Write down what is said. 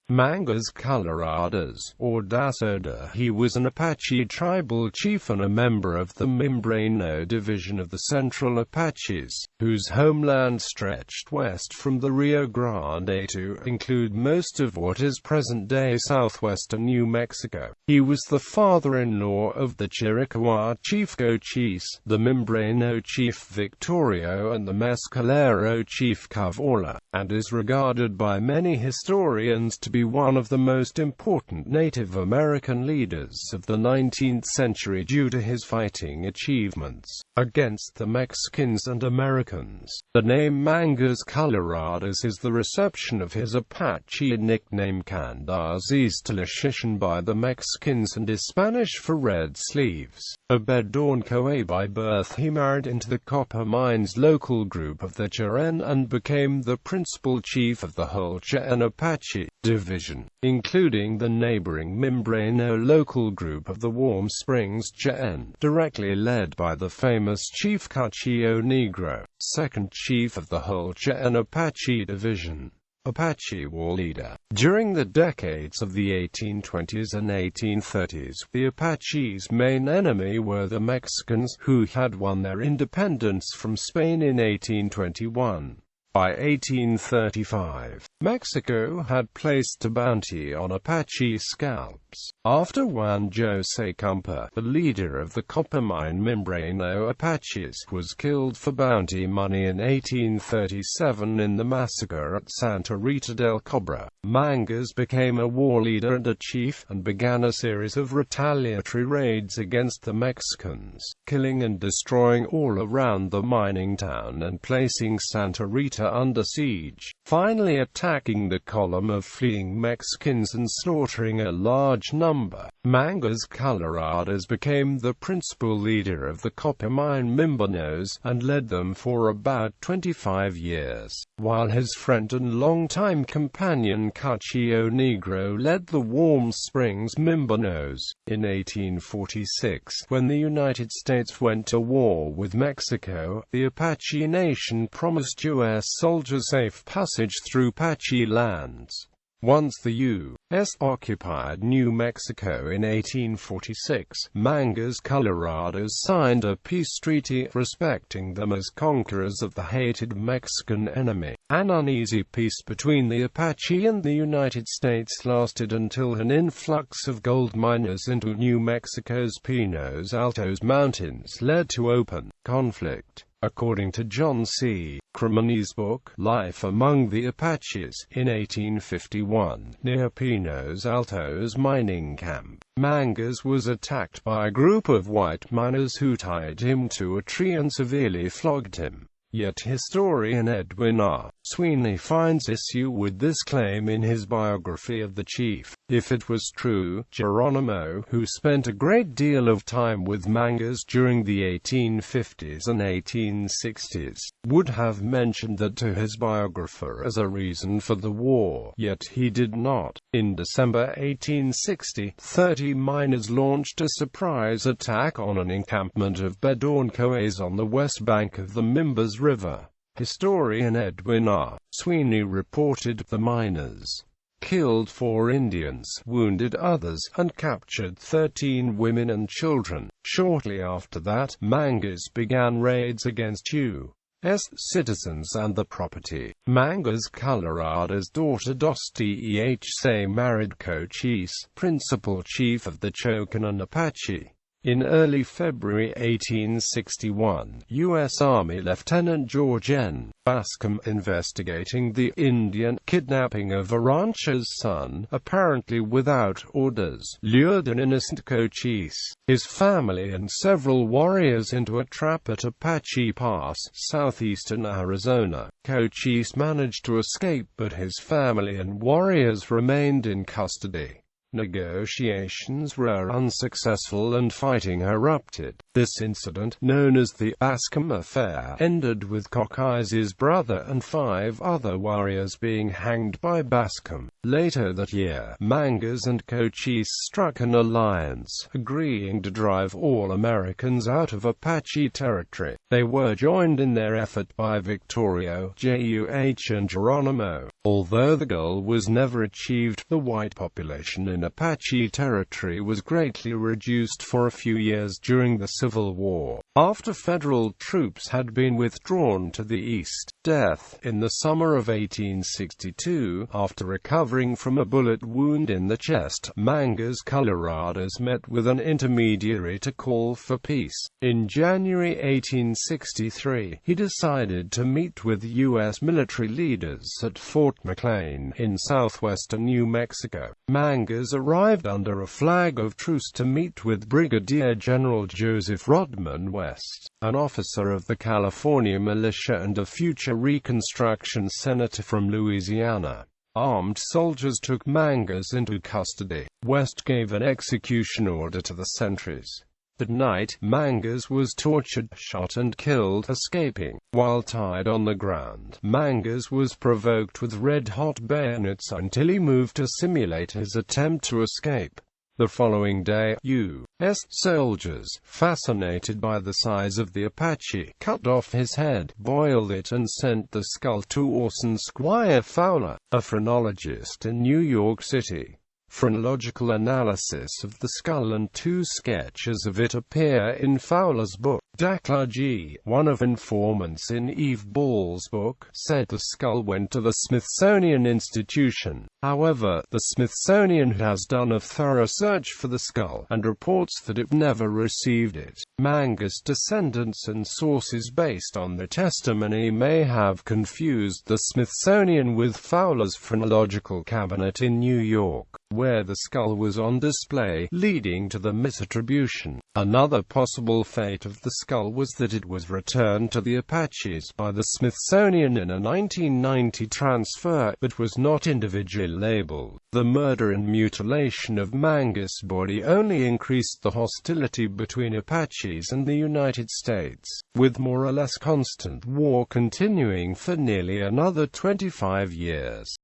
Mangas Coloradas, or Dasoda-hae, was an Apache tribal chief and a member of the Mimbreño division of the Central Apaches, whose homeland stretched west from the Rio Grande to include most of what is present-day southwestern New Mexico. He was the father-in-law of the Chiricahua Chief Cochise, the Mimbreño Chief Victorio and the Mescalero Chief Kutbhalla, and is regarded by many historians to be one of the most important Native American leaders of the 19th century due to his fighting achievements against the Mexicans and Americans. The name Mangas Coloradas is the reception of his Apache nickname Kan-da-zis Tlishishen by the Mexicans and is Spanish for Red Sleeves.A Bedonkohe. By birth he married into the copper mines local group of the Chihenne and became the principal chief of the whole Chihenne Apache division, including the neighboring Mimbreño local group of the Warm Springs Chihenne, directly led by the famous Chief Cuchillo Negro, second chief of the whole Chihenne Apache division. Apache war leader. During the decades of the 1820s and 1830s, the Apaches' main enemy were the Mexicans, who had won their independence from Spain in 1821. By 1835, Mexico had placed a bounty on Apache scalps. After Juan José Compa, the leader of the copper mine Mimbreño Apaches, was killed for bounty money in 1837 in the massacre at Santa Rita del Cobre, Mangas became a war leader and a chief, and began a series of retaliatory raids against the Mexicans, killing and destroying all around the mining town and placing Santa Rita under siege, finally attacking the column of fleeing Mexicans and slaughtering a large number. Mangas Coloradas became the principal leader of the copper mine Mimbreños, and led them for about 25 years, while his friend and longtime companion Cuchillo Negro led the Warm Springs Mimbreños. In 1846, when the United States went to war with Mexico, the Apache Nation promised U.S. soldiers safe passage through Apache lands. Once the U.S. occupied New Mexico in 1846, Mangas Coloradas signed a peace treaty respecting them as conquerors of the hated Mexican enemy. An uneasy peace between the Apache and the United States lasted until an influx of gold miners into New Mexico's Pinos Altos Mountains led to open conflict. According to John C. Cremoni's book, Life Among the Apaches, in 1851, near Pinos Altos mining camp, Mangas was attacked by a group of white miners who tied him to a tree and severely flogged him. Yet historian Edwin R. Sweeney finds issue with this claim in his biography of the chief. If it was true, Geronimo, who spent a great deal of time with Mangas during the 1850s and 1860s, would have mentioned that to his biographer as a reason for the war, yet he did not. In December 1860, 30 miners launched a surprise attack on an encampment of Bedonkohes on the west bank of the Mimbres River. Historian Edwin R. Sweeney reported the miners killed 4 Indians, wounded others, and captured 13 women and children. Shortly after that, Mangas began raids against U.S. citizens and the property. Mangas Coloradas' daughter Dasoda-hae married Cochise, principal chief of the Chihenne Apache. In early February 1861, U.S. Army Lieutenant George N. Bascom, investigating the Indian kidnapping of a rancher's son, apparently without orders, lured an innocent Cochise, his family and several warriors into a trap at Apache Pass, southeastern Arizona. Cochise managed to escape, but his family and warriors remained in custody. Negotiations were unsuccessful and fighting erupted. This incident, known as the Bascom Affair, ended with Cochise's brother and 5 other warriors being hanged by Bascom. Later that year, Mangas and Cochise struck an alliance, agreeing to drive all Americans out of Apache territory. They were joined in their effort by Victorio, Juh, and Geronimo. Although the goal was never achieved, the white population in Apache territory was greatly reduced for a few years during the Civil War, after federal troops had been withdrawn to the east. Death. In the summer of 1862, after recovering from a bullet wound in the chest, Mangas Coloradas met with an intermediary to call for peace. In January 1863, he decided to meet with U.S. military leaders at Fort McLean, in southwestern New Mexico. Mangas arrived under a flag of truce to meet with Brigadier General Joseph Rodman West, an officer of the California militia and a future Reconstruction senator from Louisiana. Armed soldiers took Mangas into custody. West gave an execution order to the sentries. That night, Mangas was tortured, shot and killed, escaping. While tied on the ground, Mangas was provoked with red-hot bayonets until he moved to simulate his attempt to escape. The following day, U.S. soldiers, fascinated by the size of the Apache, cut off his head, boiled it and sent the skull to Orson Squire Fowler, a phrenologist in New York City. Phrenological analysis of the skull and 2 sketches of it appear in Fowler's book. Daclargy, one of informants in Eve Ball's book, said the skull went to the Smithsonian Institution. However, the Smithsonian has done a thorough search for the skull, and reports that it never received it. Mangas descendants and sources based on the testimony may have confused the Smithsonian with Fowler's phrenological cabinet in New York, where the skull was on display, leading to the misattribution. Another possible fate of the skull was that it was returned to the Apaches by the Smithsonian in a 1990 transfer, but was not individually labeled. The murder and mutilation of Mangas' body only increased the hostility between Apaches and the United States, with more or less constant war continuing for nearly another 25 years.